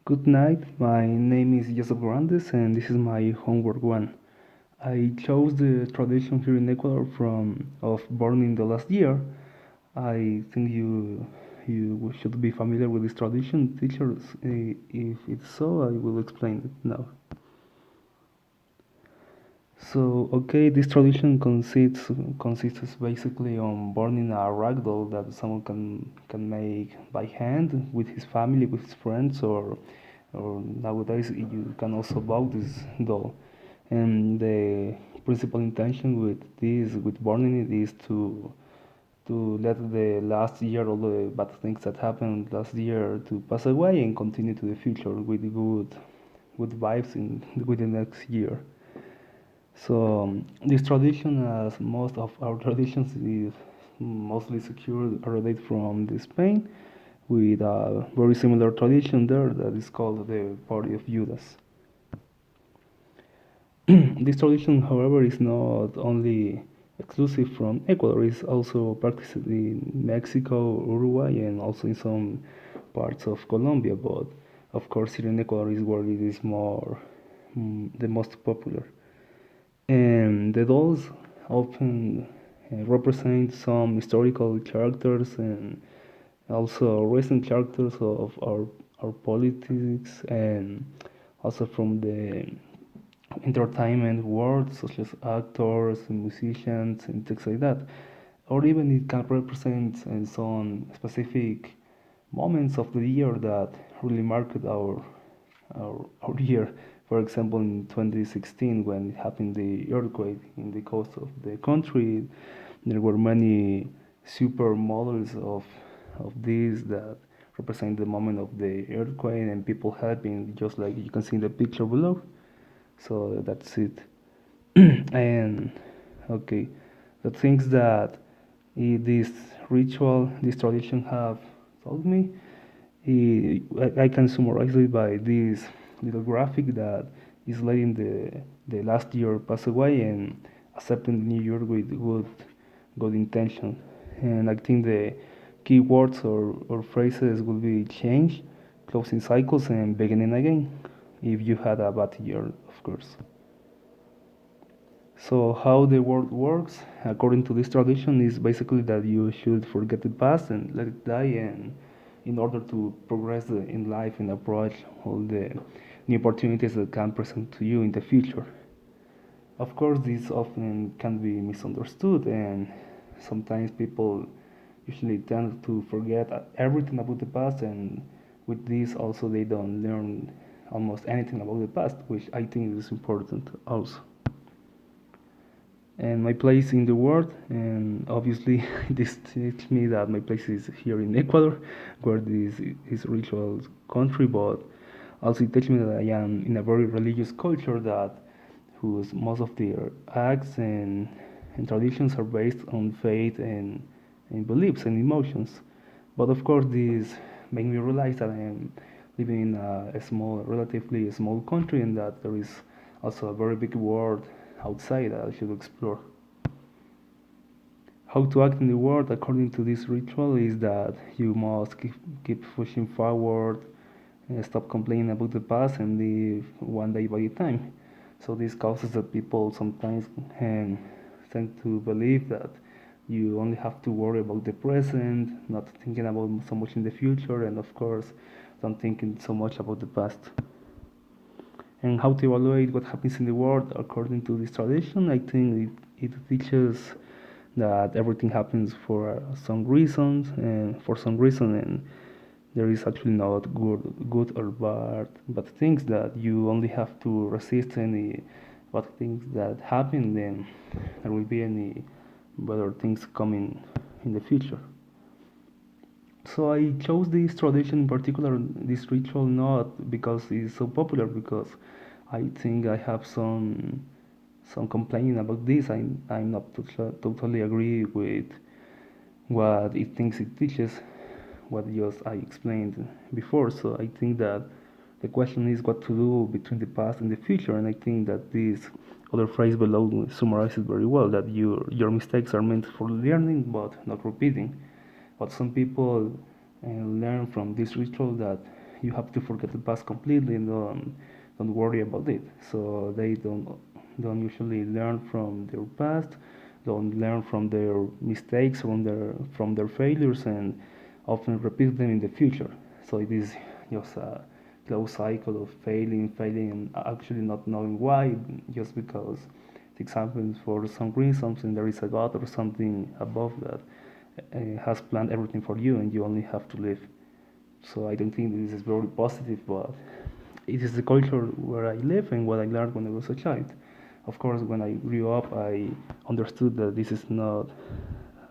Good night, my name is Joseph Grandes and this is my homework one. I chose the tradition here in Ecuador from of born in the last year. I think you should be familiar with this tradition, teachers. If it's so, I will explain it now. Okay, this tradition consists basically on burning a rag doll that someone can make by hand with his family, with his friends, or nowadays you can also buy this doll. And the principal intention with this, with burning it, is to let the last year, all the bad things that happened last year, to pass away and continue to the future with good vibes in with the next year. This tradition, as most of our traditions, is mostly secured related from the Spain, with a very similar tradition there that is called the Party of Judas. This tradition, however, is not only exclusive from Ecuador; it's also practiced in Mexico, Uruguay, and also in some parts of Colombia. But of course, here in Ecuador is where it is the most popular. And the dolls often represent some historical characters and also recent characters of our politics and also from the entertainment world, such as actors and musicians and things like that. Or even it can represent some specific moments of the year that really marked our year. For example, in 2016, when it happened the earthquake in the coast of the country, there were many supermodels of this that represent the moment of the earthquake and people helping, just like you can see in the picture below. So that's it. And okay, the things that this ritual, this tradition have told me, I can summarize it by this little graphic that is letting the last year pass away and accepting the new year with good intention. And I think the key words or phrases will be change, closing cycles, and beginning again if you had a bad year, of course. So how the world works, according to this tradition, is basically that you should forget the past and let it die, and in order to progress in life and approach all the new opportunities that can present to you in the future. Of course, this often can be misunderstood, and sometimes people usually tend to forget everything about the past, and with this also they don't learn almost anything about the past, which I think is important also. And my place in the world, and obviously this teaches me that my place is here in Ecuador, where this is ritual country, but also it teaches me that I am in a very religious culture that whose most of their acts and traditions are based on faith and beliefs and emotions. But of course, this made me realize that I am living in a small, relatively small country, and that there is also a very big world outside that I should explore. How to act in the world according to this ritual is that you must keep pushing forward, stop complaining about the past, and live one day by a time. So this causes that people sometimes tend to believe that you only have to worry about the present, not thinking about so much in the future, and of course, don't thinking so much about the past. And how to evaluate what happens in the world according to this tradition, I think it teaches that everything happens for some reasons and for some reason, and there is actually not good or bad things, that you only have to resist any bad things that happen, then there will be any better things coming in the future. So I chose this tradition in particular, this ritual, not because it's so popular, because I think I have some complaining about this. I'm not totally agree with what it thinks it teaches, what just I explained before. So I think that the question is what to do between the past and the future, and I think that this other phrase below summarizes very well that your mistakes are meant for learning but not repeating. But some people learn from this ritual that you have to forget the past completely and don't worry about it. So they don't usually learn from their past, don't learn from their mistakes, from their failures, and often repeat them in the future. So it is just a close cycle of failing, and actually not knowing why, just because it happens for some reason, something there is a God or something above that has planned everything for you, and you only have to live. So I don't think this is very positive, but it is the culture where I live and what I learned when I was a child. Of course, when I grew up, I understood that this is not,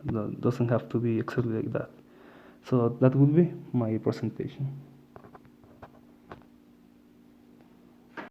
that doesn't have to be exactly like that. So that would be my presentation.